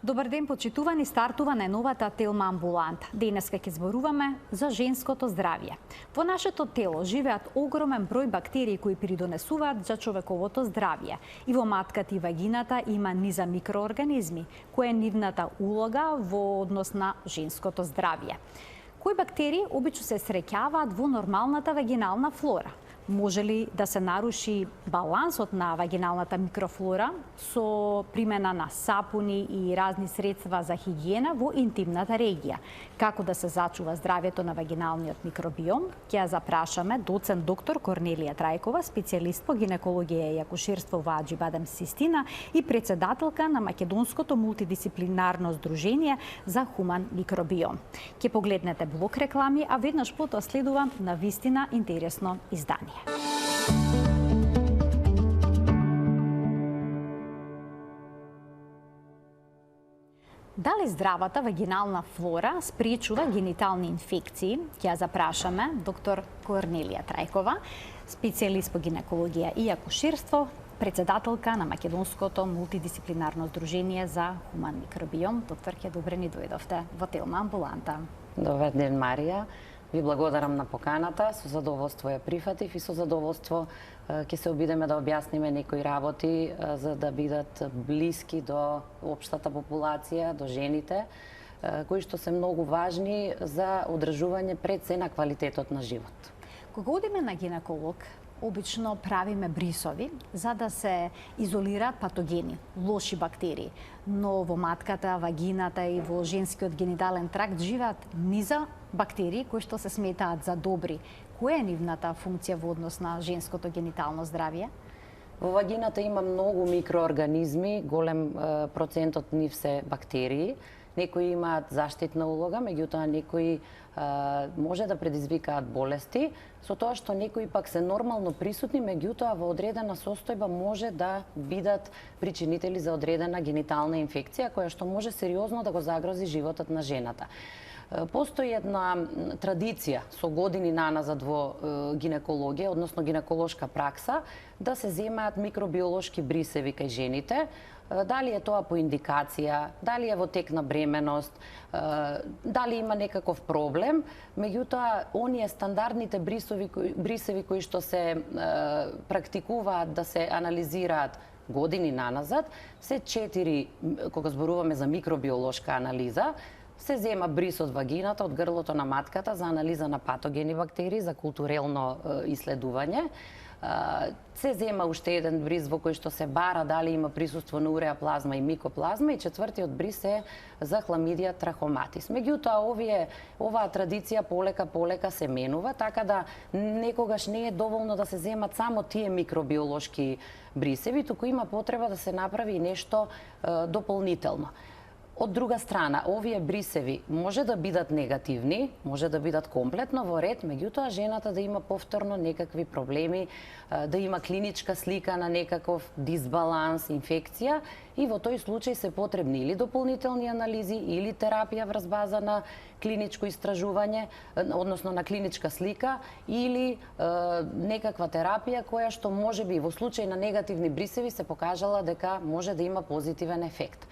Добар ден, почитувани, стартува најновата Телма амбуланта. Денеска ќе зборуваме за женското здравје. Во нашето тело живеат огромен број бактерии кои придонесуваат за човековото здравје. И во матката и вагината има низа микроорганизми, која е нивната улога во однос на женското здравје. Кои бактерии обично се среќаваат во нормалната вагинална флора? Може ли да се наруши балансот на вагиналната микрофлора со примена на сапуни и разни средства за хигиена во интимната регија? Како да се зачува здравјето на вагиналниот микробиом? Ќе ја запрашаме доцент доктор Корнелија Трајкова, специјалист по гинекологија и акушерство во Аџибадем Систина и председателка на Македонското мултидисциплинарно здружение за хуман микробиом. Ќе погледнете блок реклами, а веднаш потоа следува навистина интересно издание. Дали здравата вагинална флора спречува генитални инфекции? Ќе ја запрашаме доктор Корнелија Трајкова, специјалист по гинекологија и акушерство, председателка на Македонското мултидисциплинарно здружение за хуман микробиом. Докторке, добре ни дојдовте во Телма амбуланта. Добар ден, Марија. Ви благодарам на поканата, со задоволство ја прифатив и со задоволство ќе се обидеме да објасниме некои работи за да бидат блиски до општата популација, до жените, кои што се многу важни за одржување пред се на квалитетот на живот. Кога одиме на гинеколог, обично правиме брисови за да се изолираат патогени, лоши бактерии. Но во матката, вагината и во женскиот генитален тракт живеат низа бактерии кои што се сметаат за добри. Која е нивната функција во однос на женското генитално здравје? Во вагината има многу микроорганизми, голем процент од нив се бактерии. Некои имаат заштитна улога, меѓутоа некои може да предизвикаат болести, со тоа што некои пак се нормално присутни, меѓутоа во одредена состојба може да бидат причинители за одредена генитална инфекција, која што може сериозно да го загрози животот на жената. Постои една традиција со години наназад во гинекологија, односно гинеколошка пракса, да се земаат микробиолошки брисеви кај жените. Дали е тоа по индикација, дали е во тек на бременост, дали има некаков проблем, меѓутоа оние стандардните брисеви кои што се практикуваат да се анализираат години наназад, се 4, кога зборуваме за микробиолошка анализа, се зема брис од вагината, од грлото на матката за анализа на патогени бактерии, за културелно исследување. Се зема уште еден бриз во кој што се бара дали има присуство на уреаплазма и микоплазма и четвртиот бриз е за хламидија трахоматис. Меѓутоа оваа традиција полека се менува, така да некогаш не е доволно да се земат само тие микробиолошки брисеви, туку има потреба да се направи и нешто дополнително. Од друга страна, овие брисеви може да бидат негативни, може да бидат комплетно во ред, меѓутоа жената да има повторно некакви проблеми, да има клиничка слика на некаков дисбаланс, инфекција и во тој случај се потребни или дополнителни анализи или терапија врз база на клиничко истражување, односно на клиничка слика или некаква терапија која што можеби во случај на негативни брисеви се покажала дека може да има позитивен ефект.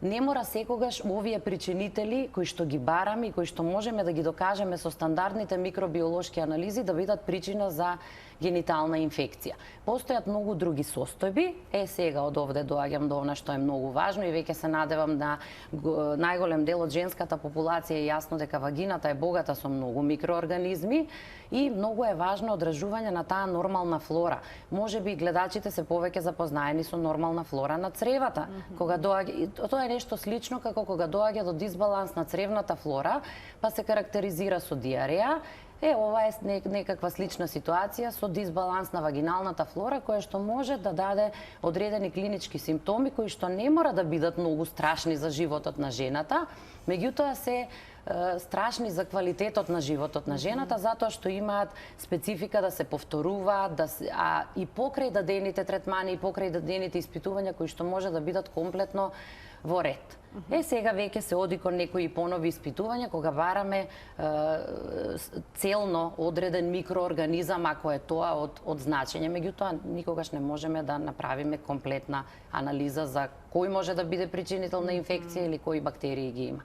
Не мора секогаш овие причинители кои што ги бараме и кои што можеме да ги докажеме со стандардните микробиолошки анализи да бидат причина за генитална инфекција. Постојат многу други состојби. Сега од овде доаѓам до она што е многу важно и веќе се надевам на најголем дел од женската популација е јасно дека вагината е богата со многу микроорганизми и многу е важно одржување на таа нормална флора. Можеби гледачите се повеќе запознаени со нормална флора на цревата. Кога доаѓа, тоа е нешто слично како кога доаѓа до дисбаланс на цревната флора, па се карактеризира со диареја. Ова е некаква слична ситуација со дисбаланс на вагиналната флора, која што може да даде одредени клинички симптоми кои што не мора да бидат многу страшни за животот на жената, меѓутоа се страшни за квалитетот на животот на жената, затоа што имаат специфика да се повторуваат, и покрај дадените третмани, и покрај дадените испитувања кои што може да бидат комплетно во ред. Сега веќе се оди кон некои понови испитувања, кога бараме целно одреден микроорганизам, ако е тоа од значење. Меѓутоа, никогаш не можеме да направиме комплетна анализа за кој може да биде причинител на инфекција или кои бактерии ги има.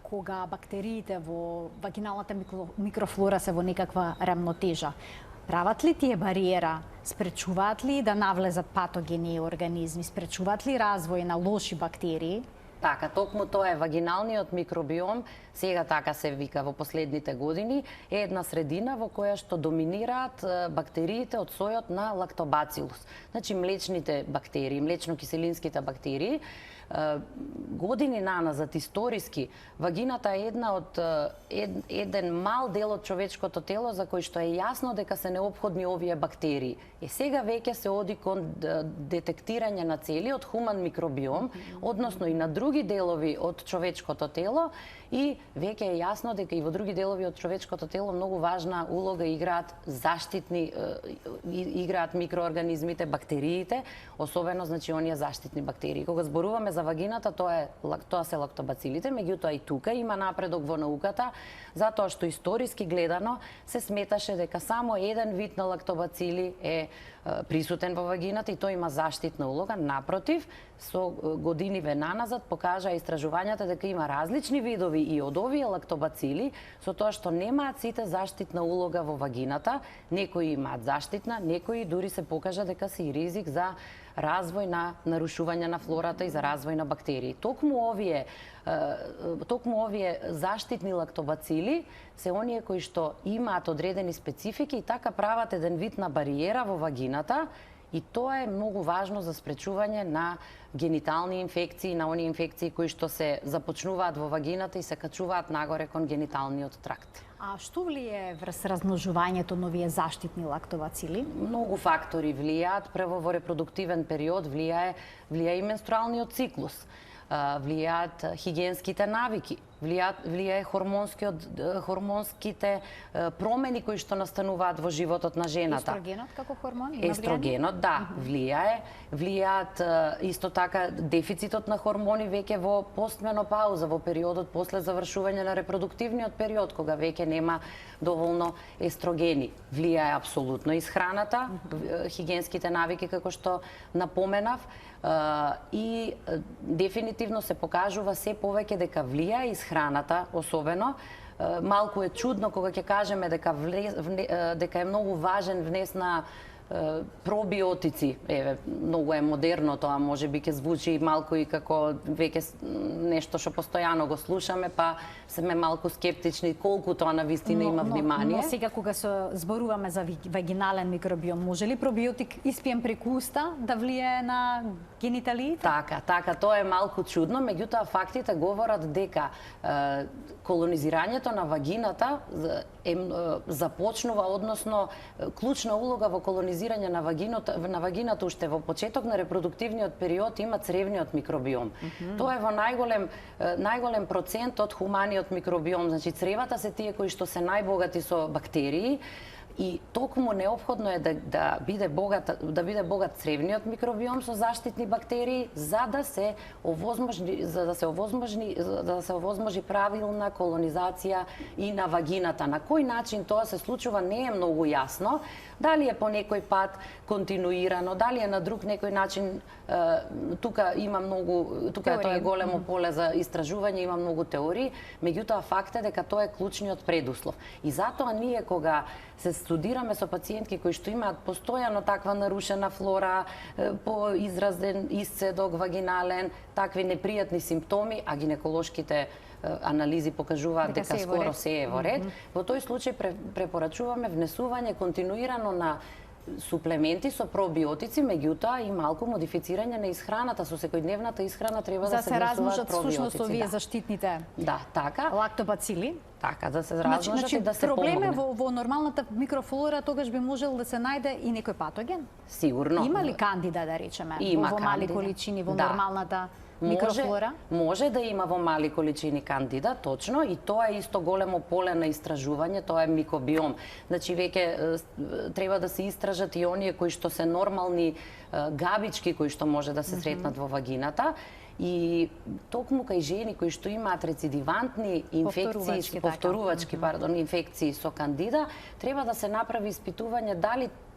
Кога бактериите во вагиналната микрофлора се во некаква рамнотежа, прават ли тие бариера? Спречуваат ли да навлезат патогени организми? Спречуваат ли развој на лоши бактерии? Така, токму тоа е вагиналниот микробиом, сега така се вика во последните години, е една средина во која што доминираат бактериите од сојот на лактобацилус. Значи млечните бактерии, млечно-киселинските бактерии, години наназад историски вагината е еден мал дел од човечкото тело за кој што е јасно дека се неопходни овие бактерии. Сега веќе се оди кон детектирање на целиот хуман микробиом, односно и на други делови од човечкото тело, и веќе е јасно дека и во други делови од човечкото тело многу важна улога играат микроорганизмите, бактериите, особено значи оние заштитни бактерии. Кога зборуваме за вагината, тоа се лактобацилите, меѓутоа и тука има напредок во науката, затоа што историски гледано се сметаше дека само еден вид на лактобацили е присутен во вагината и тој има заштитна улога. Напротив, со години наназад покажаа истражувањата дека има различни видови и од овие лактобацили, со тоа што немаат сите заштитна улога во вагината, некои имаат заштитна, некои дури се покажа дека се и ризик за развој на нарушување на флората и за развој на бактерии. Токму овие заштитни лактобацили се оние кои што имаат одредени специфики и така прават еден вид на бариера во вагината, и тоа е многу важно за спречување на генитални инфекции, на оние инфекции кои што се започнуваат во вагината и се качуваат нагоре кон гениталниот тракт. А што влие врз размножувањето на овие заштитни лактобацили? Многу фактори влијаат. Прво, во репродуктивен период влијае и менструалниот циклус, влијаат хигиенските навики, влијае хормонските промени кои што настануваат во животот на жената. Естрогенот како хормон? Естрогенот, да, влијаат исто така дефицитот на хормони веќе во постменопауза, во периодот после завршување на репродуктивниот период, кога веќе нема доволно естрогени. Влијае апсолутно исхраната, хигиенските навики како што напоменав, и дефинитивно се покажува се повеќе дека влијае исхраната, особено. Малку е чудно кога ќе кажеме дека е многу важен внес на пробиотици. Многу е модерно тоа, може би ќе звучи малку и како веќе нешто што постојано го слушаме, па сме малку скептични колку тоа на вистина има внимание. Но сега кога се зборуваме за вагинален микробиом, може ли пробиотик испиен преку уста да влијае на гениталиите? Така, тоа е малку чудно, меѓутоа фактите говорат дека колонизирањето на вагината започнува, односно клучна улога во колонизирање на вагината уште во почеток на репродуктивниот период има цревниот микробиом. Тоа е во најголем процент од хуманиот микробиом, значи цревата се тие кои што се најбогати со бактерии. И токму неопходно е да биде богат цревниот микробиом со заштитни бактерии за да се овозможи правилна колонизација и на вагината. На кој начин тоа се случува не е многу јасно. Дали е по некој пат континуирано, дали е на друг некој начин, тука тоа е големо поле за истражување, има многу теории, меѓутоа факт е дека тоа е клучниот предуслов. И затоа ние кога се студираме со пациентки кои што имаат постојано таква нарушена флора, поизразен исцедок вагинален, такви непријатни симптоми, а гинеколошките анализи покажуваат дека скоро се е во ред, во тој случај препорачуваме внесување континуирано на суплементи со пробиотици, меѓутоа и малку модифицирање на исхраната. Со секојдневната исхрана треба да се внесуваат пробиотици. За се размножат всушност овие заштитните лактобацили. Така, да се размножат и да се проблем е помогне. во нормалната микрофлора, тогаш би можел да се најде и некој патоген? Сигурно. Има ли кандида, да речеме, Има во мали кандида. количини во Да. нормалната микрофлора? Може да има во мали количини кандида, точно, и тоа е исто големо поле на истражување, тоа е микобиом. Значи веќе треба да се истражат и оние кои што се нормални габички кои што може да се сретнат во вагината. И токму кај жени кои што имаат рецидивантни инфекции, повторувачки, инфекции со кандида, треба да се направи испитување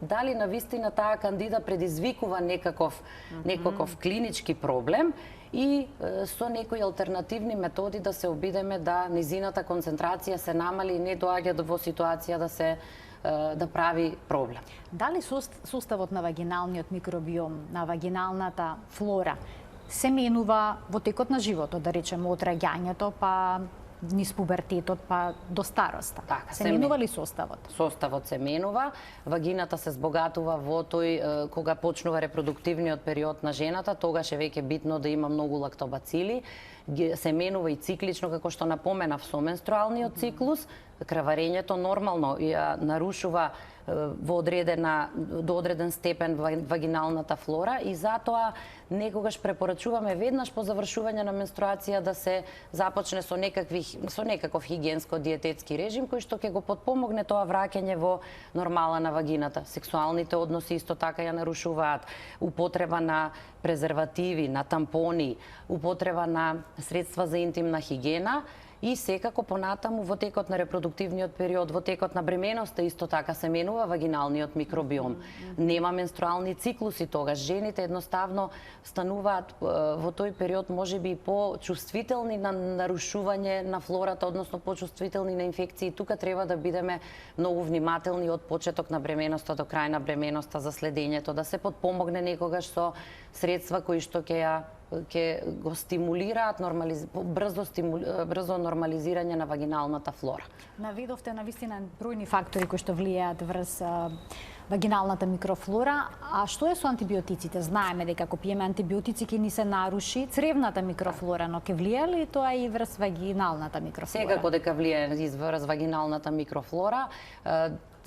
дали навистина таа кандида предизвикува некаков клинички проблем и со некои алтернативни методи да се обидеме да низината концентрација се намали и не доаѓа во ситуација да прави проблем. Дали составот на вагиналниот микробиом, на вагиналната флора, се менува во текот на животот, да речеме од раѓањето па низ пубертетот па до староста? Така, се менува ли составот? Составот се менува, вагината се збогатува во тој кога почнува репродуктивниот период на жената, тогаш е веќе битно да има многу лактобацили, се менува и циклично, како што напоменав, со менструалниот циклус, крварењето нормално ја нарушува до одреден степен вагиналната флора и затоа некогаш препорачуваме веднаш по завршување на менструација да се започне со некаков хигиенско-диететски режим кој што ќе го потпомогне тоа враќање во нормала на вагината. Сексуалните односи исто така ја нарушуваат, употреба на презервативи, на тампони, употреба на средства за интимна хигиена и секако понатаму во текот на репродуктивниот период, во текот на бременоста исто така се менува вагиналниот микробиом. Нема менструални циклуси тогаш, жените едноставно стануваат во тој период можеби по-чувствителни на нарушување на флората, односно по-чувствителни на инфекции. Тука треба да бидеме многу внимателни од почеток на бременоста до крај на бременоста за следењето, да се потпомогне некогаш со средства кои што ќе го стимулираат брзо нормализирање на вагиналната флора. Наведовте навистина бројни фактори кои што влијаат врз вагиналната микрофлора, а што е со антибиотиците? Знаеме дека ако пиеме антибиотици ќе ни се наруши цревната микрофлора, но ќе влијае ли тоа и врз вагиналната микрофлора? Секако дека влијае врз вагиналната микрофлора.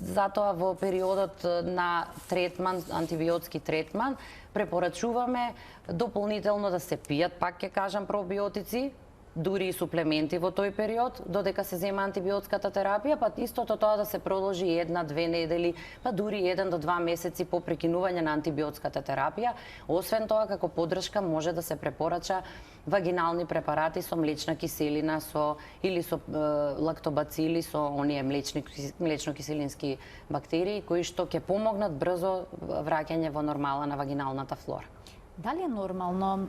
Затоа во периодот на третман, антибиотски третман, препорачуваме дополнително да се пијат, пак ќе кажам, пробиотици, дури и суплементи во тој период, додека се зема антибиотската терапија, па истото тоа да се продолжи 1-2 недели, па дури 1 до 2 месеци по прекинување на антибиотската терапија. Освен тоа, како подршка може да се препорача вагинални препарати со млечна киселина или со лактобацили, со оние млечно-киселински бактерии кои што ќе помогнат брзо враќање во нормала на вагиналната флора. Дали е нормално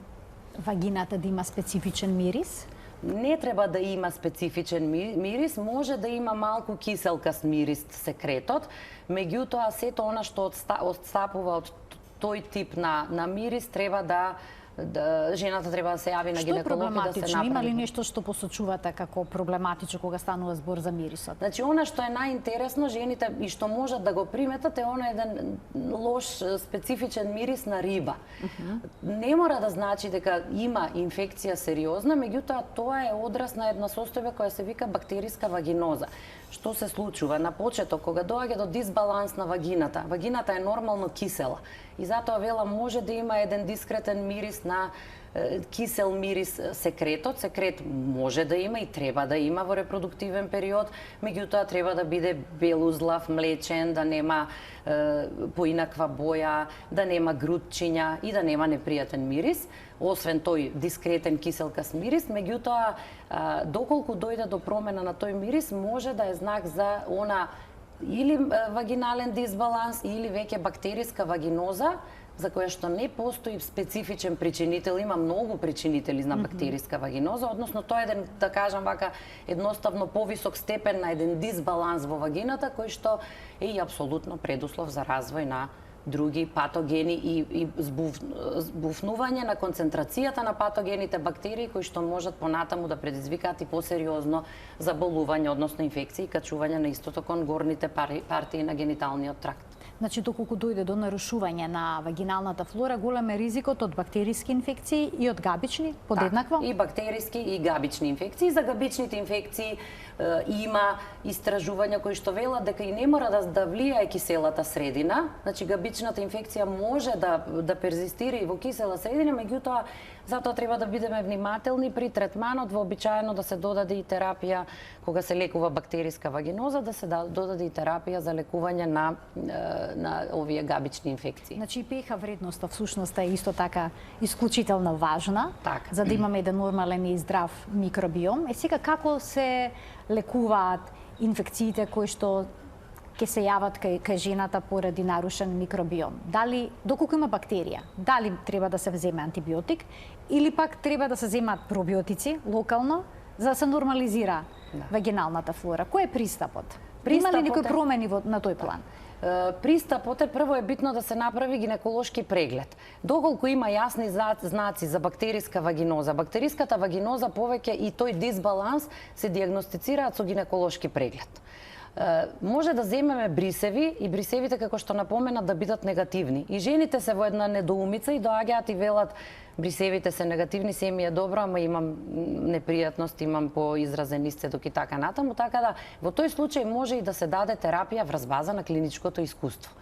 вагината да има специфичен мирис? Не треба да има специфичен мирис, може да има малку киселкаст мирис секретот, меѓутоа сето она што отстапува од тој тип на мирис треба жената треба да се јави на гинеколог и да се направи. Има ли нешто што посочувате како проблематично кога станува збор за мирисот? Значи, она што е најинтересно, жените и што можат да го приметат е она еден лош специфичен мирис на риба. Не мора да значи дека има инфекција сериозна, меѓутоа тоа е одраз на една состојба која се вика бактериска вагиноза. Што се случува? На почеток, кога доаѓа до дисбаланс на вагината е нормално кисела и затоа вела може да има еден дискретен мирис на кисел мирис секретот. Секрет може да има и треба да има во репродуктивен период, меѓутоа треба да биде белузлав, млечен, да нема поинаква боја, да нема грудчиња и да нема непријатен мирис. Освен тој дискретен киселкаст мирис, меѓутоа доколку дојде до промена на тој мирис, може да е знак за она или вагинален дисбаланс или веќе бактериска вагиноза, за која што не постои специфичен причинител, има многу причинители на бактериска вагиноза, односно тоа е еден, да кажам вака, едноставно повисок степен на еден дисбаланс во вагината, кој што е и апсолутно предуслов за развој на други патогени и збуфнување на концентрацијата на патогените бактерии кои што можат понатаму да предизвикаат и посериозно заболување, односно инфекции и качување на истото кон горните партии на гениталниот тракт. Значи, доколку дојде до нарушување на вагиналната флора, голем е ризикот од бактериски инфекции и од габични, подеднакво? И бактериски и габични инфекции. За габичните инфекции има истражувања кои што велат дека и не мора да влијае киселата средина. Значи, габичната инфекција може да перзистира и во кисела средина, меѓутоа затоа треба да бидеме внимателни при третманот, вообичаено да се додаде и терапија кога се лекува бактериска вагиноза, да се додаде и терапија за лекување на овие габични инфекции. Значи, pH вредноста всушност е исто така исклучително важна, Така. за да имаме еден нормален и здрав микробиом. Сега како се лекуваат инфекциите кои што ќе се јават кај жената поради нарушен микробиом? Дали, доколку има бактерија, дали треба да се вземе антибиотик или пак треба да се земат пробиотици локално за да се нормализира вагиналната флора? Кој е пристапот? Има ли некои промени на тој план? Пристапот е прво е битно да се направи гинеколошки преглед. Доколку има јасни знаци за бактериска вагиноза, бактериската вагиноза повеќе и тој дисбаланс се дијагностицираат со гинеколошки преглед. Може да земеме брисеви и брисевите, како што напомена, да бидат негативни. И жените се во една недоумица и доаѓаат и велат брисевите се негативни, се ми е добро, ама имам непријатност, имам поизразен исцедок и така натаму, така да во тој случај може и да се даде терапија врз база на клиничкото искуство.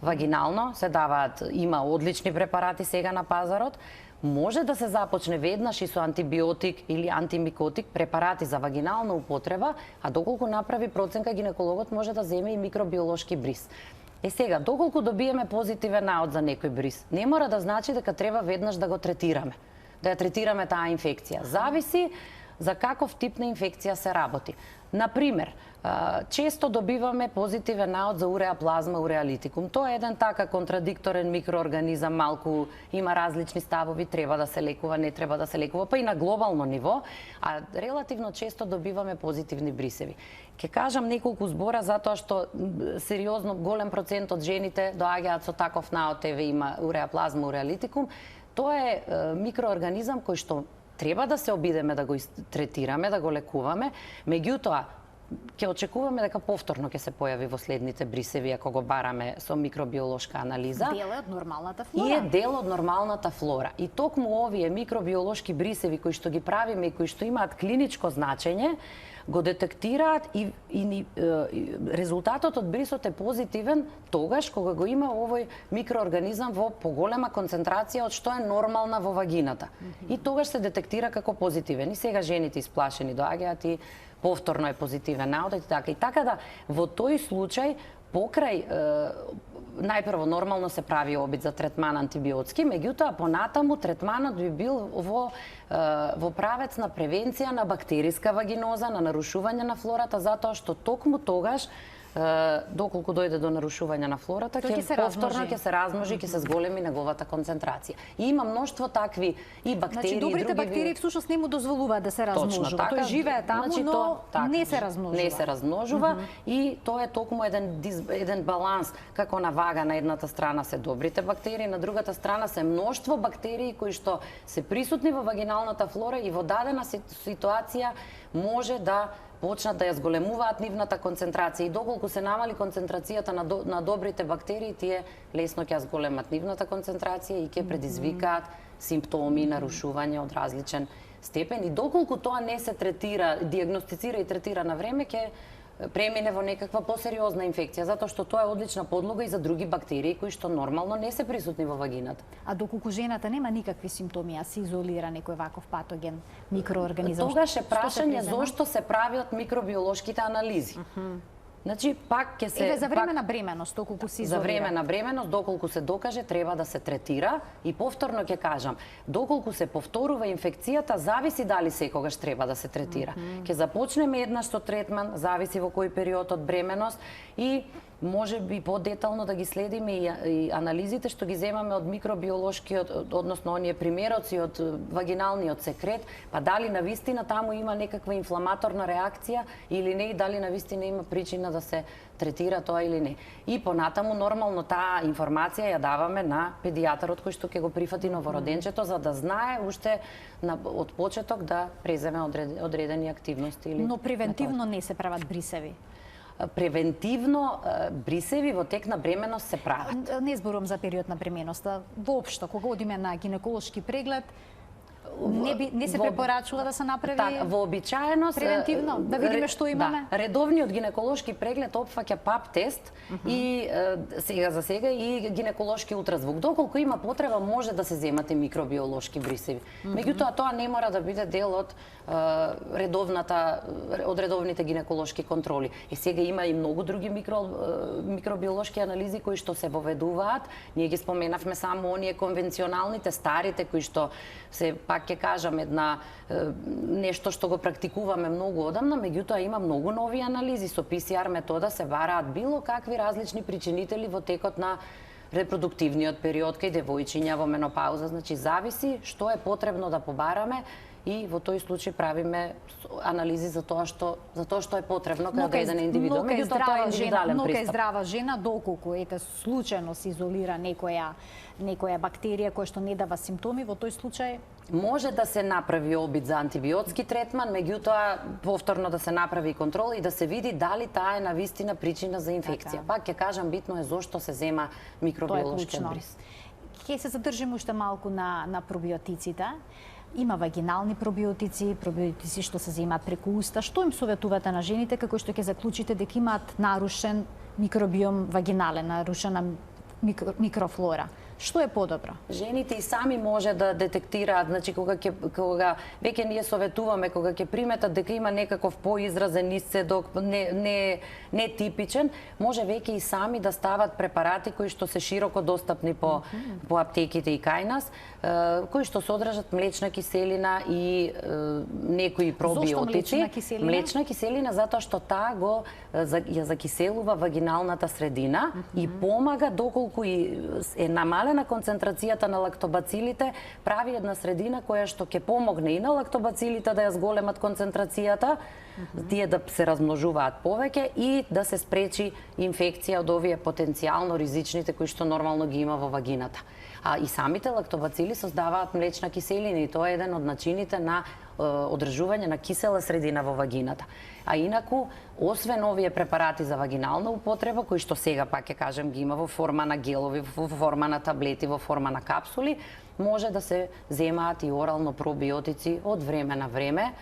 Вагинално се даваат, има одлични препарати сега на пазарот, може да се започне веднаш и со антибиотик или антимикотик, препарати за вагинална употреба, а доколку направи проценка, гинекологот може да земе и микробиолошки бриз. Сега, доколку добиеме позитивен наод за некој бриз, не мора да значи дека треба веднаш да го третираме, да ја третираме таа инфекција. Зависи за каков тип на инфекција се работи. Например, често добиваме позитивен наод за уреаплазма уреалитикум. Тоа е еден така контрадикторен микроорганизам, малку има различни ставови, треба да се лекува, не треба да се лекува, па и на глобално ниво, а релативно често добиваме позитивни брисеви. Ке кажам неколку збора затоа што сериозно голем процент од жените доаѓаат со таков наод, еве има уреаплазма уреалитикум. Тоа е микроорганизам кој што треба да се обидеме да го третираме, да го лекуваме, меѓутоа ќе очекуваме дека повторно ќе се појави во следните брисеви ако го бараме со микробиолошка анализа. Дел е од нормалната флора. И е дел од нормалната флора. И токму овие микробиолошки брисеви кои што ги правиме и кои што имаат клиничко значење, го детектираат и резултатот од брисот е позитивен тогаш кога го има овој микроорганизам во поголема концентрација од што е нормална во вагината. И тогаш се детектира како позитивен. И сега жените исплашени доаѓаат и повторно е позитивен наод и така. И така да во тој случај покрај најпрво нормално се прави обид за третман антибиотски, меѓутоа понатаму третманот би бил во правец на превенција на бактериска вагиноза, на нарушување на флората, затоа што токму тогаш доколку дојде до нарушување на флората, ќе повторно ќе се размножи, ќе се зголеми неговата концентрација. И има мноштво такви и бактерии, значи, добрите бактерии всушност не му дозволуваат да се размножуваат. Тој живее таму, значи, но не се размножува. Не се размножува и тоа е токму еден баланс, како на вага на едната страна се добрите бактерии, на другата страна се мноштво бактерии кои што се присутни во вагиналната флора и во дадена ситуација може да почнат да ја зголемуваат нивната концентрација и доколку се намали концентрацијата на добрите бактерии, тие лесно ќе ја зголемат нивната концентрација и ќе предизвикаат симптоми, нарушување од различен степен и доколку тоа не се третира, дијагностицира и третира на време, ќе премине во некаква посериозна инфекција, затоа што тоа е одлична подлога и за други бактерии кои што нормално не се присутни во вагината. А доколку жената нема никакви симптоми, а се изолира некој ваков патоген, микроорганизам, тогаш е прашање зошто се правиат микробиолошките анализи. Значи, пак ќе се... Еве, за време на бременост, доколку се изолира. За време на бременост, доколку се докаже, треба да се третира. И повторно ќе кажам, доколку се повторува инфекцијата, зависи дали секогаш треба да се третира. Ќе започнеме еднаш со третман, зависи во кој период од бременост и може би подетално да ги следиме и анализите што ги земаме од микробиолошкиот, односно оние примероци од вагиналниот секрет, па дали навистина таму има некаква инфламаторна реакција или не и дали навистина има причина да се третира тоа или не. И понатаму нормално таа информација ја даваме на педијатарот кој што ќе го прифати новороденчето за да знае уште од почеток да преземе одредени активности или. Но превентивно не се прават брисеви. превентивно брисеви во тек на бременост се прават. Не зборувам за период на бременоста, воопшто кога одиме на гинеколошки преглед, не се препорачува да се направи така, вообичаено превентивно, да видиме што имаме. Да, редовниот гинеколошки преглед опфаќа ПАП тест и сега и гинеколошки ултразвук. Доколку има потреба може да се земате микробиолошки брисеви. Меѓутоа тоа не мора да биде дел од редовните гинеколошки контроли. И сега има и многу други микробиолошки анализи кои што се воведуваат. Ние ги споменавме само оние конвенционалните, старите кои што се пак ќе кажам нешто што го практикуваме многу одамна, меѓутоа има многу нови анализи со PCR метода се бараат било какви различни причинители во текот на репродуктивниот период кај девојчиња во менопауза, значи зависи што е потребно да побараме и во тој случај правиме анализи за тоа што е потребно кај одреден индивидуум. Меѓутоа тоа е индивидуален пристап. Нока е здрава жена доколку случајно се изолира некоја бактерија која што не дава симптоми, во тој случај може да се направи обид за антибиотски третман, меѓутоа повторно да се направи контрола и да се види дали таа е навистина причина за инфекција. Пак ќе кажам, битно е зошто се зема микробиолошкиот бриз. Ќе се задржиме уште малку на пробиотиците. Има вагинални пробиотици што се земаат преку уста. Што им советувате на жените како што ќе заклучите дека имаат нарушен микробиом вагинален, нарушена микрофлора? Што е подобро? Жените и сами може да детектираат, значи кога веќе ние советуваме кога ќе приметат дека има некаков поизразен исцедок, не типичен, може веќе и сами да стават препарати кои што се широко достапни по аптеките и кај нас, кои што содржат млечна киселина и некои пробиотици. Зошто млечна киселина? Млечна киселина затоа што таа ја закиселува вагиналната средина и помага доколку е намалена концентрацијата на лактобацилите, прави една средина која што ќе помогне и на лактобацилите да ја зголемат концентрацијата, тие да се размножуваат повеќе и да се спречи инфекција од овие потенцијално ризичните кои што нормално ги има во вагината. А и самите лактобацили создаваат млечна киселина и тоа е еден од начините на одржување на кисела средина во вагината. А инаку, освен овие препарати за вагинална употреба, кои што сега пак ќе кажем ги има во форма на гелови, во форма на таблети, во форма на капсули, може да се земаат и орално пробиотици од време на време.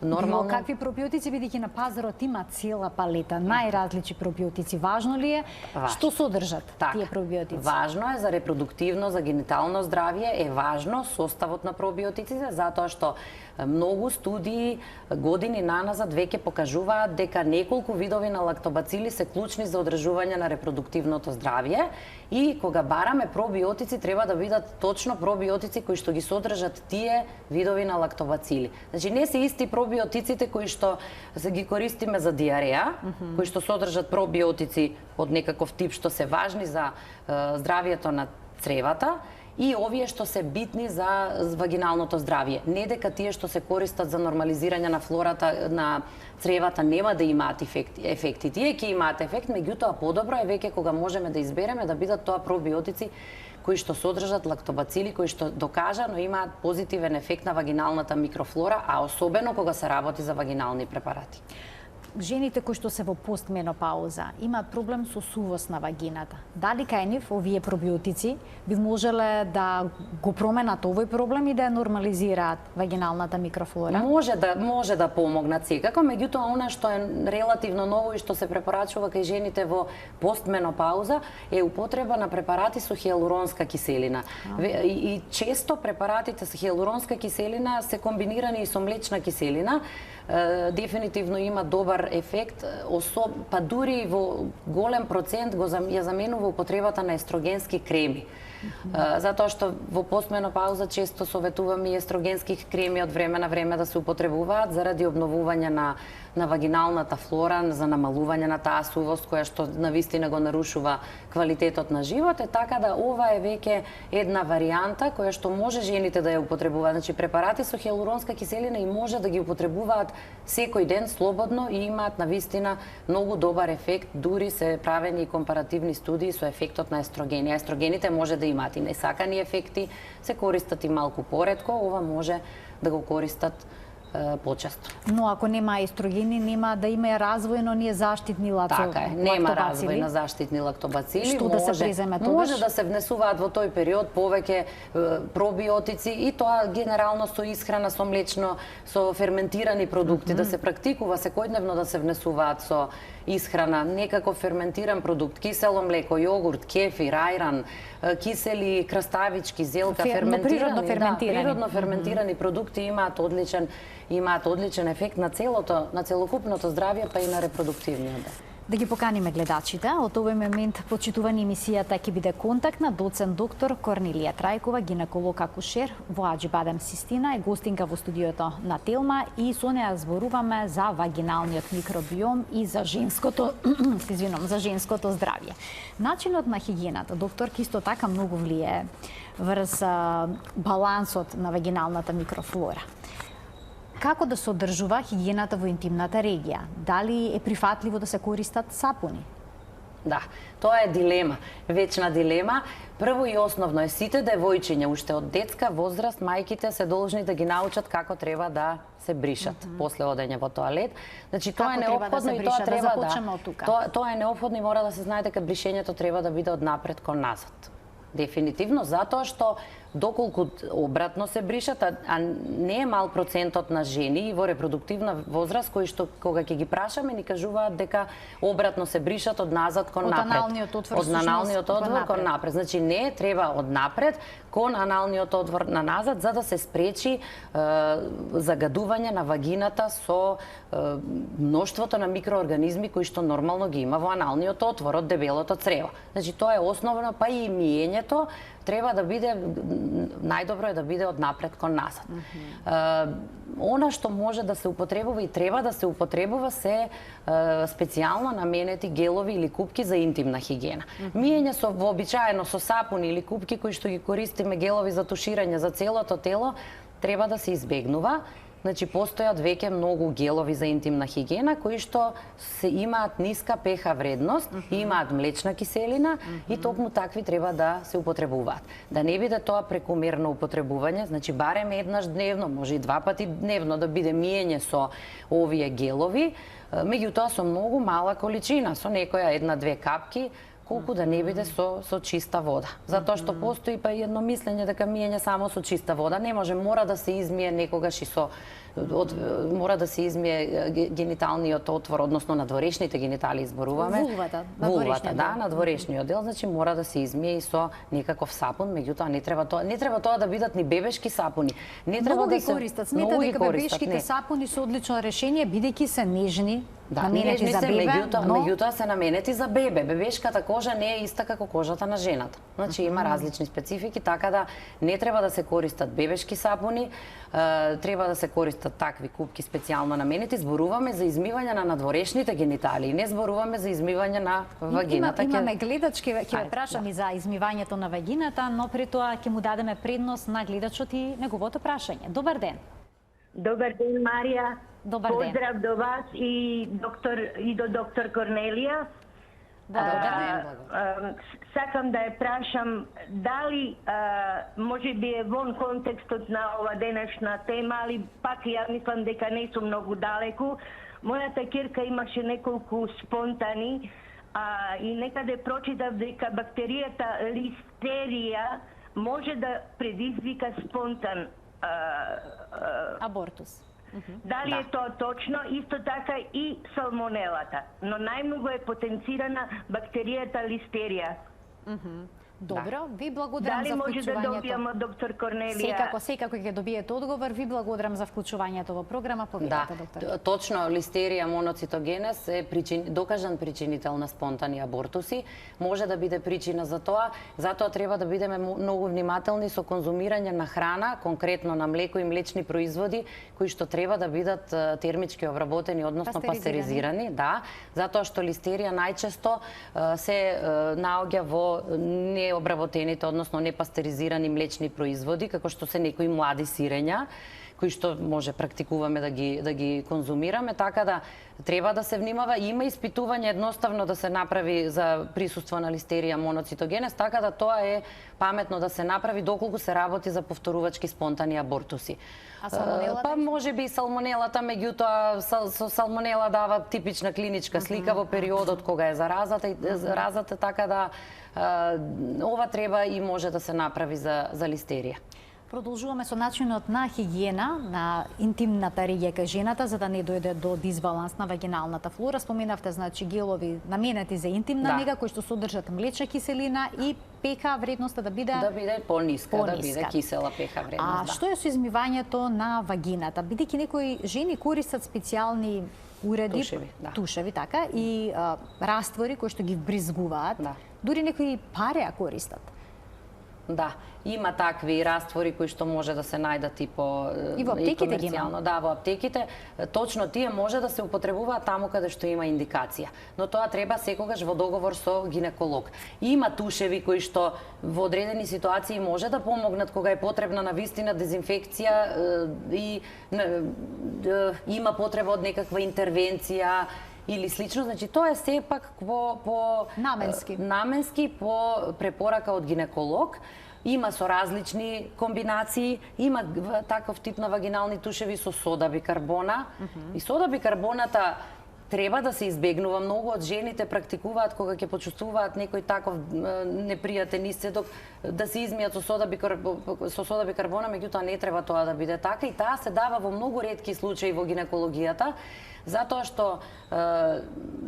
Нормално какви пробиотици, бидејќи на пазарот има цела палета, најразлични пробиотици. Важно ли е што содржат тие пробиотици? Важно е за репродуктивно, за генитално здравје, е важно составот на пробиотиците, затоа што многу студии години наназад веќе покажуваат дека неколку видови на лактобацили се клучни за одржување на репродуктивното здравје и кога бараме пробиотици треба да бидат точно пробиотици кои што ги содржат тие видови на лактобацили. Значи не се исти пробиотиците кои што се ги користиме за диареја, кои што содржат пробиотици од некаков тип што се важни за здравјето на цревата, и овие што се битни за вагиналното здравје. Не дека тие што се користат за нормализирање на флората на цревата нема да имаат ефекти. Тие ќе имаат ефект, меѓутоа подобро е веќе кога можеме да избереме да бидат тоа пробиотици кои што содржат лактобацили, кои што докажано имаат позитивен ефект на вагиналната микрофлора, а особено кога се работи за вагинални препарати. Жените кои што се во постменопауза имаат проблем со сувост на вагината. Дали кај нив овие пробиотици би можеле да го променат овој проблем и да ја нормализираат вагиналната микрофлора? Може да помогнат секако, меѓутоа она што е релативно ново и што се препорачува кај жените во постменопауза е употреба на препарати со хиалуронска киселина. И често препаратите со хиалуронска киселина се комбинирани и со млечна киселина. Дефинитивно има добар ефект, па дури во голем процент ја заменува употребата на естрогенски креми. Затоа што во постменопауза често советуваме и естрогенски креми од време на време да се употребуваат заради обновување на вагиналната флора, за намалување на таа сувост која што навистина го нарушува квалитетот на живот, така да ова е веќе една варијанта која што може жените да ја употребуваат. Значи препарати со хиалуронска киселина и може да ги употребуваат секој ден слободно и имаат навистина многу добар ефект, дури се правени компаративни студии со ефектот на естрогени. Естрогените може да имаат и несакани ефекти, се користат и малку поретко, ова може да го користат почесто. Но ако нема естрогени, нема да има развој, ние заштитни Така е, нема развој на заштитни лактобацили. Што да се преземе тогаш? Може да се внесуваат во тој период повеќе пробиотици и тоа генерално со исхрана, со млечно, со ферментирани продукти, да се практикува секојдневно да се внесуваат со исхрана, некако ферментиран продукт, кисело млеко, јогурт, кефир, ајран, кисели краставички, зелка, природно ферментирани. Природно ферментирани продукти имаат одличен ефект на целокупното здравје, па и на репродуктивниот дел. Да ги поканиме гледачите. Од овој момент почитувани емисијата ќе биде контакт на доцент доктор Корнелија Трајкова, гинеколог акушер во Аџибадем Систина, е гостинка во студиото на Телма и со неа зборуваме за вагиналниот микробиом и за женското, за женското здравје. Начинот на хигиената, доктор, исто така многу влијае врз балансот на вагиналната микрофлора. Како да се одржува хигиената во интимната регија? Дали е прифатливо да се користат сапуни? Да, тоа е дилема, вечна дилема. Прво и основно е сите девојчиња уште од детска возраст мајките се должни да ги научат како треба да се бришат после одење во тоалет. Значи тоа е неопходно и тоа треба тоа е неопходно и мора да се знае дека бришењето треба да биде од напред кон назад. Дефинитивно, затоа што доколку обратно се бришат, а не е мал процентот на жени во репродуктивна возраст кои што кога ќе ги прашаме ни кажуваат дека обратно се бришат од назад кон напред. Од аналниот отвор кон напред. Значи не треба од напред кон аналниот отвор на назад за да се спречи загадување на вагината со мноштвото на микроорганизми кои што нормално ги има во аналниот отвор од дебелото црево. Значи тоа е основно, па и миењето треба да биде, најдобро е да биде од напред кон назад. Она што може да се употребува и треба да се употребува се специјално наменети гелови или купки за интимна хигиена. Миење со вообичаено со сапуни или купки кои што ги користиме гелови за туширање за целото тело треба да се избегнува. Значи, постојат веќе многу гелови за интимна хигиена кои што се имаат ниска pH вредност, имаат млечна киселина и токму такви треба да се употребуваат. Да не биде тоа прекумерно употребување, значи барем еднаш дневно, може и 2 пати дневно да биде миење со овие гелови, меѓутоа со многу мала количина, со некоја 1-2 капки, колку да не биде со чиста вода. Затоа што постои па едно мислење дека миење само со чиста вода не може, мора да се измие некогаш и мора да се измие гениталниот отвор, односно надворешните гениталии зборуваме. Вулвата, да, надворешниот дел, значи мора да се измие и со некаков сапун, меѓутоа не треба тоа да бидат ни бебешки сапуни. Не треба да се користат. Сметам дека бебешките сапуни се одлично решение бидејќи се нежни. Да, нежни се, меѓутоа се наменети за бебе. Бебешката кожа не е иста како кожата на жената. Значи има различни специфики, така да не треба да се користат бебешки сапуни, треба да се користат такви купки специјално наменети. Зборуваме за измивање на надворешните гениталии, не зборуваме за измивање на вагината. Имаме гледачки, ќе ве прашам и за измивањето на вагината, но пред тоа ќе му дадеме предност на гледачот и неговото прашање. Добар ден. Добар ден, Марија. Добар ден. Поздрав до вас и до доктор Корнелија. Добар ден. Сакам да ја прашам дали може би е вон контекстот на ова денешна тема, али пак ја мислам дека не сум многу далеку. Мојата ќерка имаше неколку спонтани и некаде прочитав дека бактеријата листерија може да предизвика спонтан абортус. Дали е тоа точно? Исто така и салмонелата. Но најмногу е потенцирана бактеријата листерија. Добро, ви благодарам за вклучувањето. Дали може да добијам од доктор Корнелија? Секако ќе добиете одговор. Ви благодарам за вклучувањето во програма. Поведете, доктор. Точно, листерија моноцитогенез е докажан причинител на спонтани абортуси. Може да биде причина за тоа. Затоа треба да бидеме многу внимателни со конзумирање на храна, конкретно на млеко и млечни производи, кои што треба да бидат термички обработени, односно пастеризирани. Да, затоа што листерија најчесто се наоѓа во необработените, односно непастеризирани млечни производи, како што се некои млади сирења, кои што може практикуваме да ги конзумираме, така да треба да се внимава. Има испитување едноставно да се направи за присуство на листерија моноцитогенез, така да тоа е паметно да се направи доколку се работи за повторувачки спонтани абортуси. А салмонелата? Па може би и салмонелата, меѓутоа со салмонела дава типична клиничка слика во периодот кога е заразата, така да ова треба и може да се направи за листерија. Продолжуваме со начинот на хигиена на интимната регија кај жената за да не дојде до дисбаланс на вагиналната флора. Споменавте значи гелови наменети за интимна нега кои што содржат млечна киселина и pH вредноста да биде пониска, да биде кисела pH вредност. А што е со измивањето на вагината? Бидејќи некои жени користат специјални уреди, тушеви така и раствори кои што ги вбризгуваат. Дури некои пари користат. Да, има такви раствори кои што може да се најдат и по и во аптеките ги има. Да, во аптеките точно тие може да се употребуваат таму каде што има индикација, но тоа треба секогаш во договор со гинеколог. Има тушеви кои што во одредени ситуации може да помогнат кога е потребна навистина дезинфекција и има потреба од некаква интервенција или слично, значи тоа е сепак по наменски по препорака од гинеколог. Има со различни комбинации, има таков тип на вагинални тушеви со сода бикарбона. И сода бикарбоната треба да се избегнува. Многу од жените практикуваат кога ќе почувствуваат некој таков непријатен исцедок да се измијат со сода бикарбона, меѓутоа не треба тоа да биде така и таа се дава во многу ретки случаи во гинекологијата, затоа што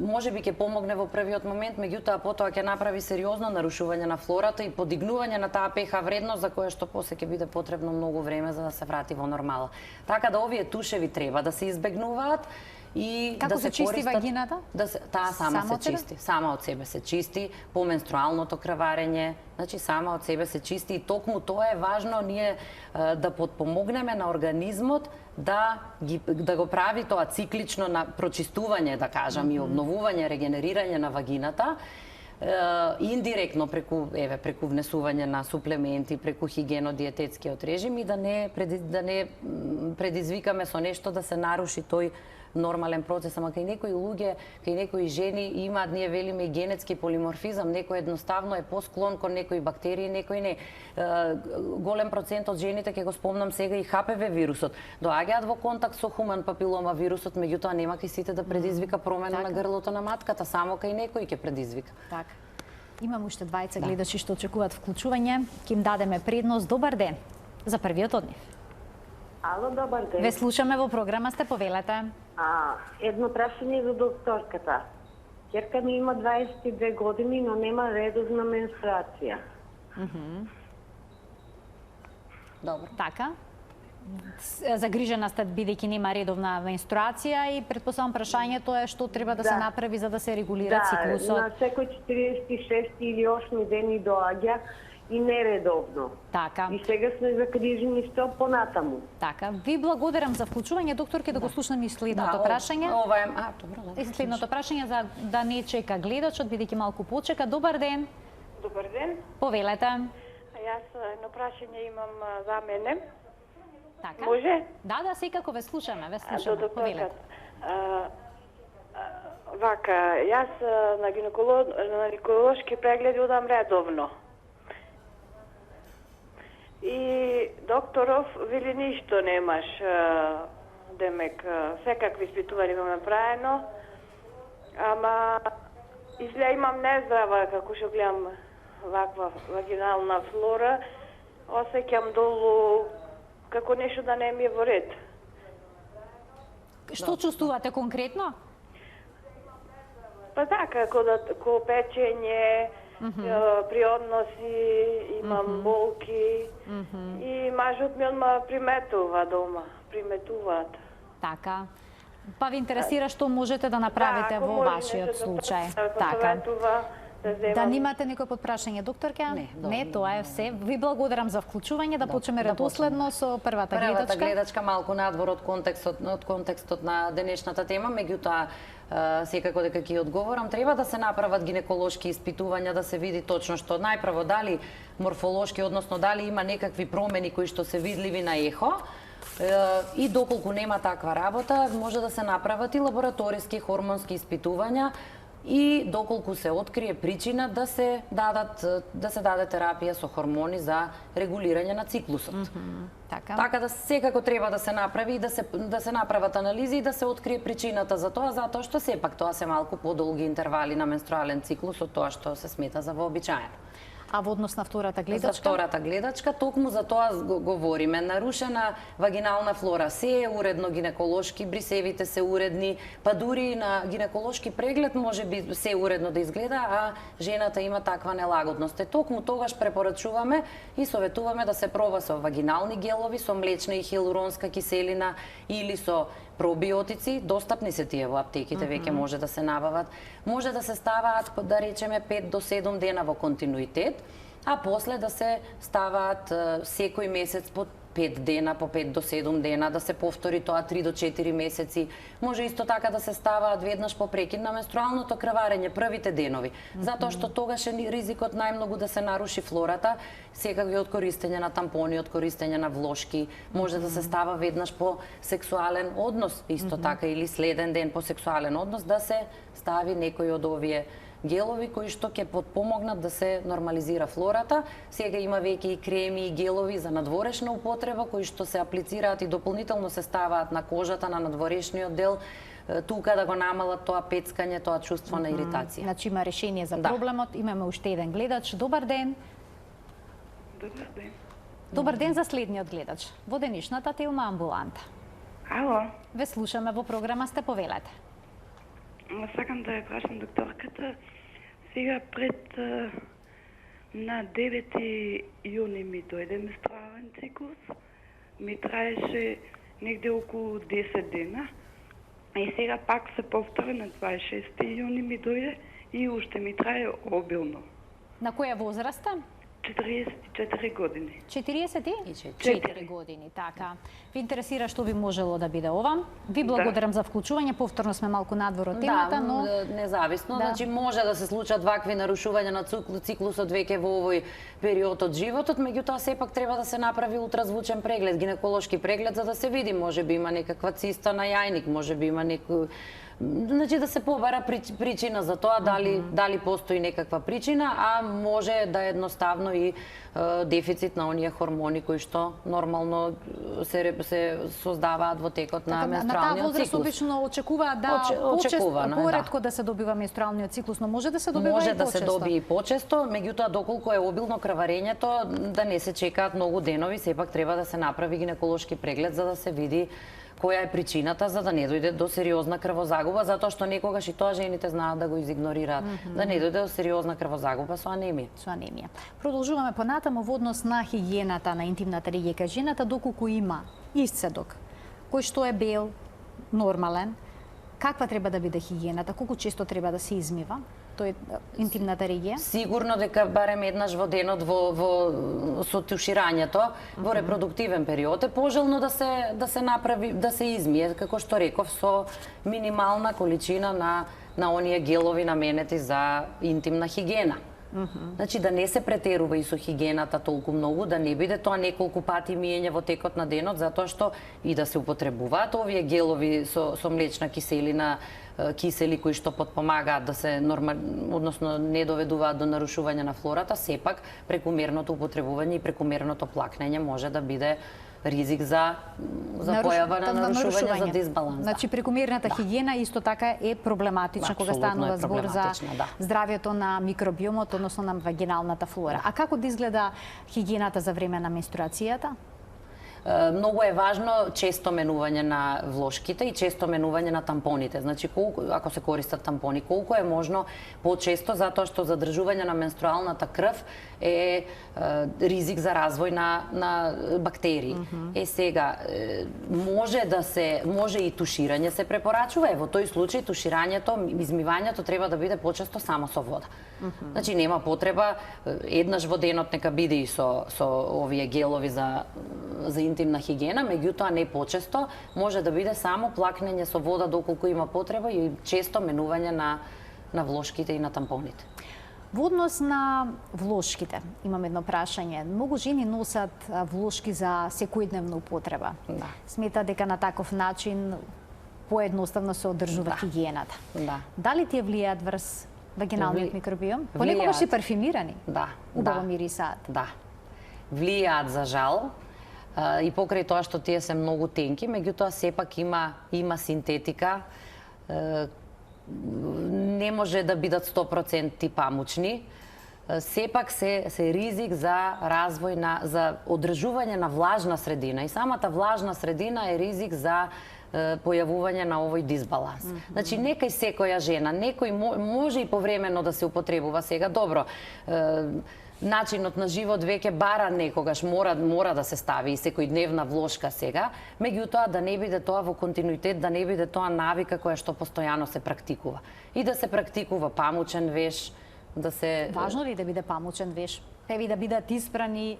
можеби ќе помогне во првиот момент, меѓутоа потоа ќе направи сериозно нарушување на флората и подигнување на таа pH вредност за која што после ќе биде потребно многу време за да се врати во нормала. Така да овие тушеви треба да се избегнуваат и како да се чисти користат, вагината? Таа сама се чисти, сама од себе се чисти, по менструалното крварење, значи сама од себе се чисти и токму тоа е важно ние да подпомогнеме на организмот да го прави тоа циклично на прочистување, да кажам, и обновување, регенерирање на вагината, индиректно преку внесување на суплементи, преку хигиено-диететскиот режим и да не предизвикаме со нешто да се наруши тој нормален процес, ама кај некои луѓе, кај некои жени имаат, ние велиме, и генетски полиморфизам, некој едноставно е посклон кон некои бактерии, некој не. Голем процент од жените, ќе го спомнам сега, и HPV вирусот, доаѓаат во контакт со хуман папилома вирусот, меѓутоа нема кај сите да предизвика промена на грлото на матката, само кај некој ќе предизвика. Така. Имам уште двајца гледачи што очекуваат вклучување, ќе им дадеме предност. Добар ден за првиот од нив. Ало, добар ден. Ве слушаме во програма, сте, повелете. Едно прашање за докторката. Ќерка ми има 22 години, но нема редовна менструација. Добро. Така. Загрижена сте бидејќи нема редовна менструација и претпоставам прашањето е што треба да се направи за да се регулира циклусот. Да, на секој 46 или 8 дени доаѓа и нередовно. Така. И сега сме загрижени што понатаму. Така. Ви благодарам за вклучување, докторке, да го слушнеме и следното прашање. Ова е, добро, да. И следното прашање за да не чека гледачот, бидејќи малку почека. Добар ден. Добар ден. Повелете. Јас едно прашање имам за мене. Така. Може? Да, секако ве слушаме, повелете. Вака, јас на гинеколошки прегледи одам редовно. И докторов вели ништо немаш, демек, секакви испитувања имам направено, ама изгледа имам нездрава, како што гледам ваква вагинална флора, осеќам долу како нешто да не ми е во ред. Што чувствувате конкретно? Па така, ко печење, при односи, имам болки и мажот ми одма приметува дома, приметуваат. Така. Па ви интересира што можете да направите во вашиот случај. Така. Да немате некој подпрашање, докторке? Не, тоа е се. Ви благодарам за вклучување, да почнеме редоследно со првата гледачка. Првата гледачка малку надвор од контекстот на денешната тема, меѓутоа секако дека ќе одговорам, треба да се направат гинеколошки испитувања, да се види точно што најпрво дали морфолошки, односно дали има некакви промени кои што се видливи на ехо, И доколку нема таква работа, може да се направат и лабораториски хормонски испитувања и доколку се открие причина да се даде терапија со хормони за регулирање на циклусот. Така да секако треба да се направи и да се направат анализи и да се открие причината за тоа, затоа што сепак тоа се малку подолги интервали на менструален циклус од тоа што се смета за вообичаено. А во однос на втората гледачка? За втората гледачка, токму за тоа говориме. Нарушена вагинална флора се е уредно гинеколошки, брисевите се уредни, па дури на гинеколошки преглед може би се уредно да изгледа, а жената има таква нелагодност. Токму тогаш препорачуваме и советуваме да се проба со вагинални гелови, со млечна и хиалуронска киселина или со пробиотици, достапни се тие во аптеките, веќе може да се набават. Може да се ставаат, да речеме, 5 до 7 дена во континуитет, а после да се ставаат секој месец по 5 дена, по 5 до 7 дена, да се повтори тоа 3 до 4 месеци. Може исто така да се ставаат веднаш по прекид на менструалното крварење првите денови, затоа што тогаш е ризикот најмногу да се наруши флората, секако од користење на тампони, од користење на влошки, може да се става веднаш по сексуален однос, исто така или следен ден по сексуален однос, да се стави некој од овие гелови кои што ќе потпомогнат да се нормализира флората. Сега има веќе и креми и гелови за надворешна употреба кои што се аплицираат и дополнително се ставаат на кожата на надворешниот дел, тука да го намалат тоа пецкање, тоа чувство на иритација. Значи има решение за проблемот. Имаме уште еден гледач. Добар ден. Добар ден. Добар ден за следниот гледач. Во денешната Телма амбуланта. Ало. Ве слушаме во програма, сте повелете. Сакам да ја прашам докторката. Сега пред на 9 јуни ми дојде менструален циклус. Ми траеше негде околу 10 дена. И сега пак се повтори на 26 јуни ми дојде и уште ми трае обилно. На која возраст? 44 години. 44 години, така. Ви интересира што би можело да биде ова. Ви благодарам за вклучување, повторно сме малку надвор од темата, но независно, значи може да се случат вакви нарушувања на циклусот веќе во овој период од животот, меѓутоа сепак треба да се направи ултразвучен преглед, гинеколошки преглед за да се види, можеби има некаква циста на јајник, можеби има некој, значи да се побара причина за тоа, дали постои некаква причина, а може да едноставно и дефицит на оние хормони кои што нормално се создаваат во текот на менструалниот циклус. На таа возраст обично очекуваат поретко да се добива менструалниот циклус, но може да се добива може и почесто. Може да се добие и почесто, меѓутоа доколку е обилно крварењето, да не се чекаат многу денови, сепак треба да се направи гинеколошки преглед за да се види која е причината за да не дојде до сериозна крвозагуба, затоа што некогаш и тоа жените знаат да го изигнорираат, да не дојде до сериозна крвозагуба со анемија. Продолжуваме понатаму во однос на хигиената на интимната регија кај жената, доколку има исцедок кој што е бел, нормален, каква треба да биде хигиената, колку често треба да се измива тој интимната регија? Сигурно дека барем еднаш во денот со туширањето во репродуктивен период е пожелно да се направи, да се измие, како што реков, со минимална количина на оние гелови наменети за интимна хигиена. Значи да не се претерува и со хигиената толку многу, да не биде тоа неколку пати миење во текот на денот, затоа што и да се употребуваат овие гелови со млечна киселина, кисели кои што потпомагаат да се односно не доведуваат до нарушување на флората, сепак прекумерното употребување и прекумерното плакнење може да биде ризик за појава на нарушување, за дисбаланс. Значи прекумерната хигиена исто така е проблематична кога станува збор за здравјето на микробиомот, односно на вагиналната флора. А како да изгледа хигиената за време на менструацијата? Многу е важно често менување на влошките и често менување на тампоните. Значи, ако се користат тампони, колку е можно почесто, затоа што задржување на менструалната крв е ризик за развој на бактерии. Сега, може и туширање се препорачува. Во тој случај туширањето, измивањето треба да биде почесто само со вода. Значи, нема потреба, еднаш во денот нека биде и со овие гелови за интимна хигиена, меѓутоа не почесто, може да биде само плакнење со вода доколку има потреба и често менување на влошките и на тампоните. Во однос на влошките, имам едно прашање. Многу жени носат влошки за секојдневна употреба. Да. Смета дека на таков начин поедноставно се одржува хигиената. Да. Дали тие влијаат врз вагиналниот микробиом? Влијаат. Понекогаш и парфимирани. Да. Убаво мирисаат. Да. Влијаат за жал. И покрај тоа што тие се многу тенки, меѓутоа сепак има синтетика. Не може да бидат 100% памучни. Сепак се ризик за развој за одржување на влажна средина. И самата влажна средина е ризик за појавување на овој дисбаланс. Значи, некај секоја жена, некој може и повремено да се употребува сега. Добро, начинот на живот веќе бара некогаш, мора да се стави и секојдневна влошка сега, меѓутоа да не биде тоа во континуитет, да не биде тоа навика која што постојано се практикува. И да се практикува памучен веш, да се... Важно ли да биде памучен веш? Певи да бидат испрани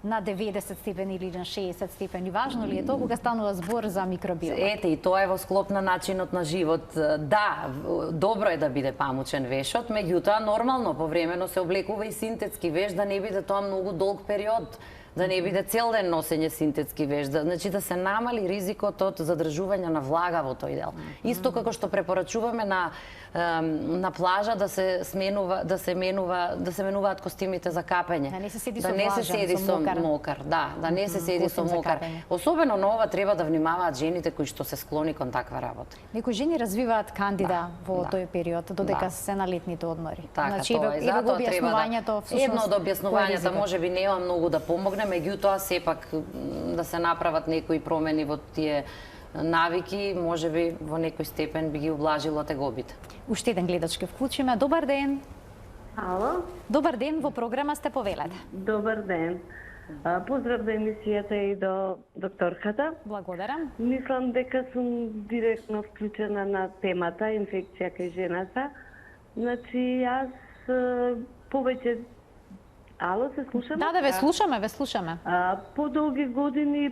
на 90 степени или на 60 степени? Важно ли е тоа кога станува збор за микробиом? Ете, и тоа е во склоп на начинот на живот. Да, добро е да биде памучен вешот, меѓутоа нормално повремено се облекува и синтетски веш, да не биде тоа многу долг период, да не биде цел ден носење синтетски веш, значи да се намали ризикот од задржување на влага во тој дел. Исто како што препорачуваме на плажа да се менуваат костимите за капење. Да не се седи да со не се влажен, седи со со мокар. мокар, да не се седи со костим за мокар. капење. Особено на ова треба да внимаваат жените кои што се склони кон таква работа. Некои жени развиваат кандида во да. тој период, додека Да. се на летните одмори. Така, Значи, тоа е. еве го Затоа треба објаснувањето, едно од кој е објаснувањата ризикот? можеби нема многу да помогне, меѓутоа сепак да се направат некои промени во тие навики, можеби во некој степен би ги ублажило тегобите. Уште еден гледач ке вклучиме. Добар ден. Ало, Добар ден, во програма сте повелете. добар ден. Поздрав до емисијата и до докторката. Благодарам. Мислам дека сум директно вклучена на темата инфекција кај жената. Значи, јас повеќе... Ало, се слушаме? Да, ве слушаме, ве слушаме. Подолги години,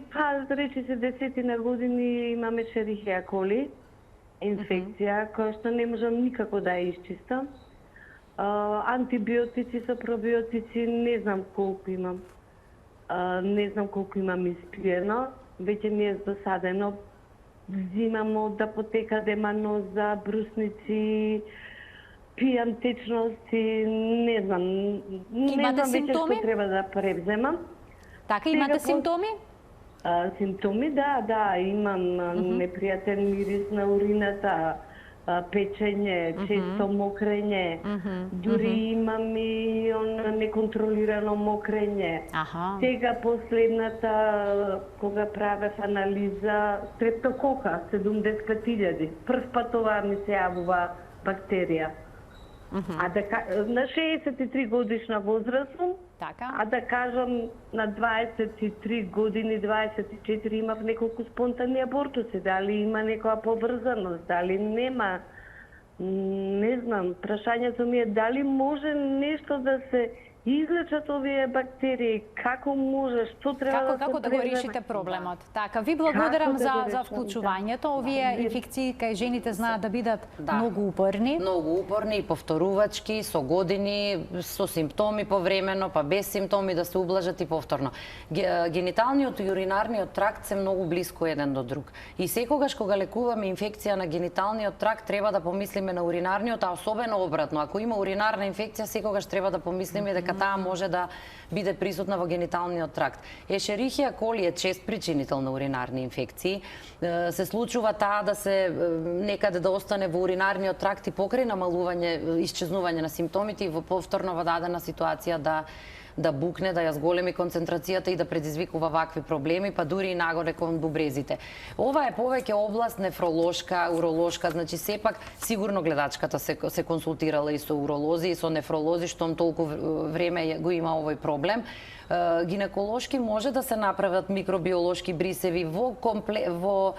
речи се 10 години, имаме Шерихија коли, инфекција, која што не можам никако да ја исчистам. Антибиотици со пробиотици, не знам колку имам. Не знам колку имам испиено, веќе ми е досадено. Взимам од апотека деманоза, брусници, пијам течности, не знам веќе симптоми? што треба да превземам. Така, имате Сега симптоми? Симптоми, да, имам непријатен мирис на урината, печење, често мокрење, дури имам и неконтролирано мокрење. Аха. Сега последната, кога правев анализа, стрептокока, 70.000. Прв пат ова ми се јавува бактерија. На 63 годишна возраст сум, Така. да кажам на 23 години, 24 имав неколку спонтанни абортуси. Дали има некоја поврзаност, дали нема, не знам. Прашањето ми е дали може нешто да се излечат овие бактерии, како може, што треба Како да го решите проблемот? Така, ви благодарам Како да го за решам, вклучувањето. Овие инфекции кај жените знаат да бидат многу упорни. Многу упорни и повторувачки, со години, со симптоми повремено, па без симптоми да се ублажат и повторно. Гениталниот и уринарниот тракт се многу блиско еден до друг. И секогаш кога лекуваме инфекција на гениталниот тракт, треба да помислиме на уринарниот, а особено обратно. Ако има уринарна инфекција, секогаш треба да помислиме дека таа може да биде присутна во гениталниот тракт. Ешерихија коли е чест причинител на уринарни инфекции. Се случува таа да се некаде да остане во уринарниот тракт и покрај намалување, исчезнување на симптомите и во повторно во дадена ситуација да букне, да ја зголеми концентрацијата и да предизвикува вакви проблеми, па дури и нагоре кон бубрезите. Ова е повеќе област нефролошка, уролошка, значи сепак сигурно гледачката се консултирала и со уролози и со нефролози, штом толку време го има овој проблем. Гинеколошки може да се направат микробиолошки брисеви во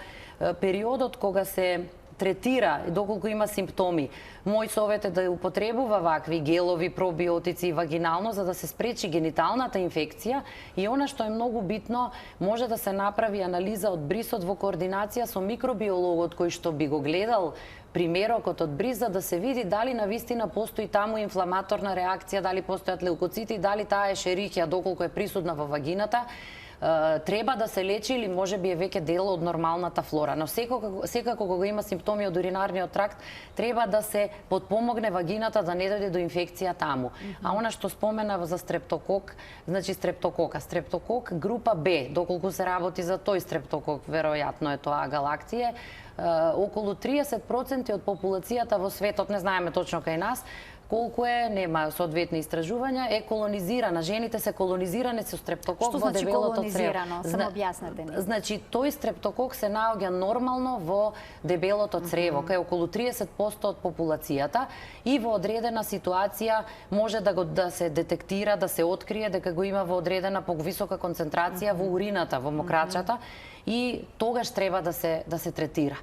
периодот кога се третира доколку има симптоми. Мој совет е да употребува вакви гелови, пробиотици вагинално за да се спречи гениталната инфекција и она што е многу битно, може да се направи анализа од брисот во координација со микробиологот кој што би го гледал примерокот од бриз за да се види дали навистина постои таму инфламаторна реакција, дали постојат леукоцити, дали таа ешерихија доколку е присутна во вагината, треба да се лечи или може би е веќе дел од нормалната флора. Но секако кога има симптоми од уринарниот тракт, треба да се подпомогне вагината да не дојде до инфекција таму. А она што споменав за стрептокок, значи стрептокок група Б, доколку се работи за тој стрептокок, веројатно е тоа галактие, околу 30% од популацијата во светот, не знаеме точно кај нас, колку е, нема соодветни истражувања, е колонизирана. Жените се колонизирани со стрептокок во дебелото црево. Што значи колонизирано? Само објаснете ни. Значи, тој стрептокок се наоѓа нормално во дебелото црево, кај околу 30% од популацијата и во одредена ситуација може да се детектира, да се открие дека го има во одредена повисока концентрација во урината, во мокрачата, и тогаш треба да се третира.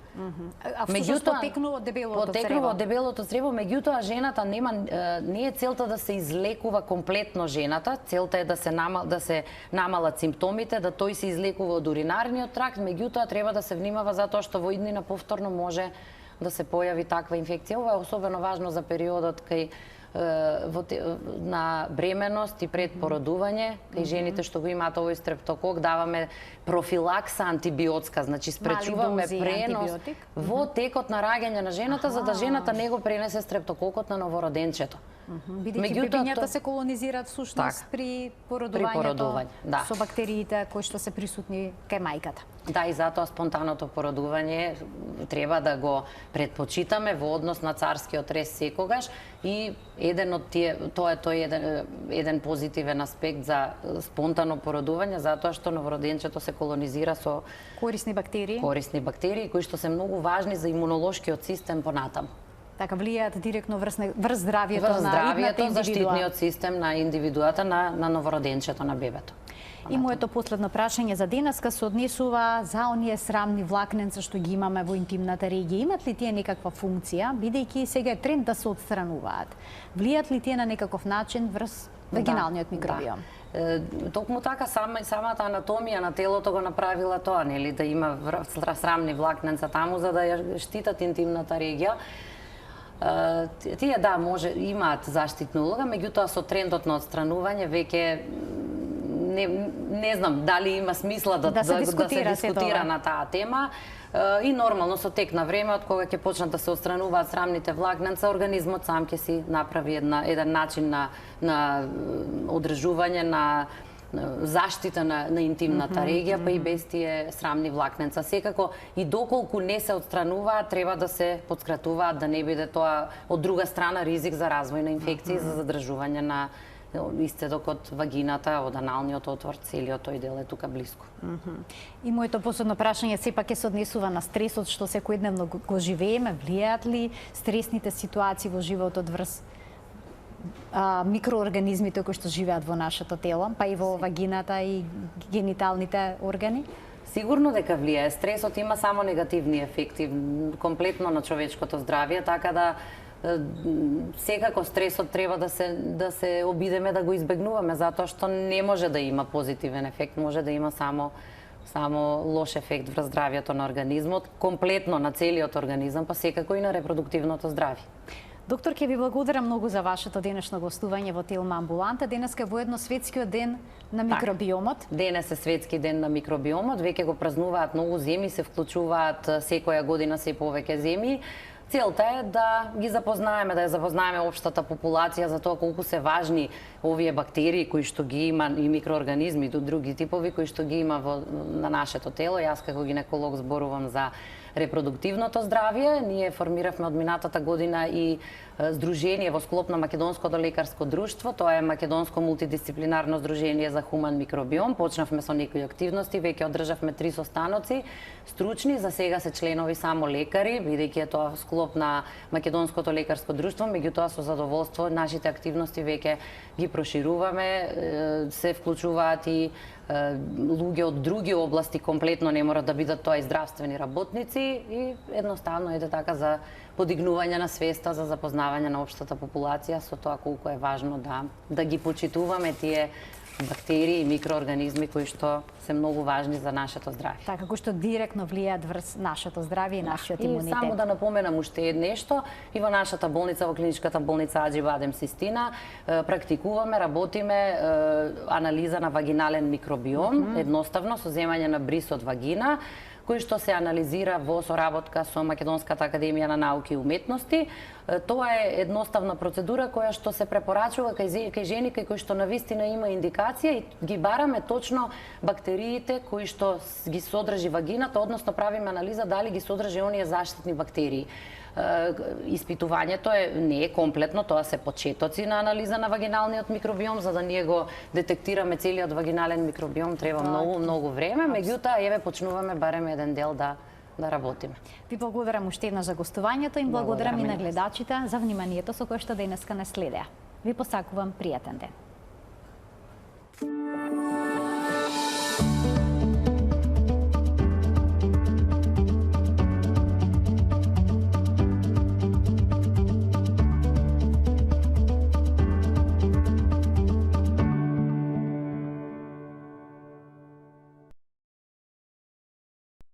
А всушност потекнува од дебелото црево? Потекнува од дебелото црево, меѓутоа жената не е целта да се излекува комплетно жената, целта е да се намалат симптомите, да тој се излекува од уринарниот тракт, меѓутоа треба да се внимава затоа што во иднина повторно може да се појави таква инфекција. Ова е особено важно за периодот кај на бременост и пред породување, кај жените што го имаат овој стрептокок, даваме профилакса антибиотска, значи спречуваме пренос во текот на раѓање на жената, за да жената не го пренесе стрептококот на новороденчето. Бидејќи бебињата се колонизираат всушност при породувањето со бактериите кои што се присутни кај мајката. Да, и затоа спонтаното породување треба да го предпочитаме во однос на царскиот рез секогаш и еден од тие, тоа е еден позитивен аспект за спонтано породување, затоа што новороденчето се колонизира со корисни бактерии кои што се многу важни за имунолошкиот систем понатаму. Така влијаат директно врз здравието на идната индивидуа. Заштитниот систем на индивидуата на новороденчето, на бебето. И моето последно прашање за денеска се однесува за оние срамни влакненца што ги имаме во интимната регија. Имат ли тие некаква функција, бидејќи сега е тренд да се отстрануваат? Влијаат ли тие на некаков начин врз вагиналниот микробиом? Токму така самата анатомија на телото го направила тоа, нели, да има срамни влакненца таму за да ја штитат интимната регија. Тие имаат заштитна улога, меѓутоа со трендот на отстранување веќе не знам дали има смисла да се дискутира на таа тема. И нормално со тек на време, од кога ќе почнат да се отстрануваат срамните влакненца, организмот сам ќе си направи еден начин на одржување, на заштита на интимната регија, па и без тие срамни влакненца. Секако и доколку не се отстрануваат, треба да се подскратуваат, да не биде тоа од друга страна ризик за развој на инфекции, за задржување на истедок од вагината, од аналниот отвор, целиот тој дел е тука блиску. И моето последно прашање сепак ќе се однесува на стресот што секојдневно го живееме. Влијаат ли стресните ситуации во животот врз микроорганизмите кои што живеат во нашето тело, па и во вагината и гениталните органи? Сигурно дека влијае. Стресот има само негативни ефекти комплетно на човечкото здравје, така да секако стресот треба да се обидеме да го избегнуваме, затоа што не може да има позитивен ефект, може да има само лош ефект врз здравјето на организмот, комплетно на целиот организам, па секако и на репродуктивното здравје. Доктор, ќе ви благодарам многу за вашето денешно гостување во Телма амбуланта. Денеска е воедно светскиот ден на микробиомот. Денес е светски ден на микробиомот, веќе го празнуваат многу земји, се вклучуваат секоја година се повеќе земји. Целта е да ги запознаеме, да ја запознаеме општата популација за тоа колку се важни овие бактерии кои што ги има и микроорганизми и други типови кои што ги има на нашето тело. Јас како гинеколог зборувам за репродуктивното здравје. Ние формиравме од минатата година и здружение во склоп на Македонското лекарско друштво. Тоа е Македонско мултидисциплинарно здружение за хуман микробиом. Почнавме со некои активности, веќе одржавме 3 состаноци стручни, за сега се членови само лекари, бидејќи е тоа склоп улов на Македонското лекарско друштво, меѓутоа со задоволство нашите активности веќе ги прошируваме, се вклучуваат и луѓе од други области, комплетно не мора да бидат тоа и здравствени работници, и едноставно еде така за подигнување на свеста, за запознавање на општата популација со тоа колку е важно да ги почитуваме тие бактерии и микроорганизми кои што се многу важни за нашето здравје. Така, кои што директно влијаат врз нашето здравје и нашиот имунитет. И само да напоменам уште нешто, и во нашата болница, во клиничката болница Аџи Бадем Систина, практикуваме, работиме анализа на вагинален микробиом, едноставно со земање на бриз од вагина, кој што се анализира во соработка со Македонската академија на науки и уметности. Тоа е едноставна процедура која што се препорачува кај жени кои што навистина има индикација, и ги бараме точно бактериите кои што ги содржи вагината, односно правиме анализа дали ги содржи оние заштитни бактерии. Испитувањето не е комплетно, тоа се почетоци на анализа на вагиналниот микробиом, за да ние го детектираме целиот вагинален микробиом, треба многу време, меѓутоа еве почнуваме барем еден дел да работиме. Ви благодарам уште еднаш за гостувањето и благодарам и на гледачите за вниманието со кое што денеска не следеа. Ви посакувам пријатен ден.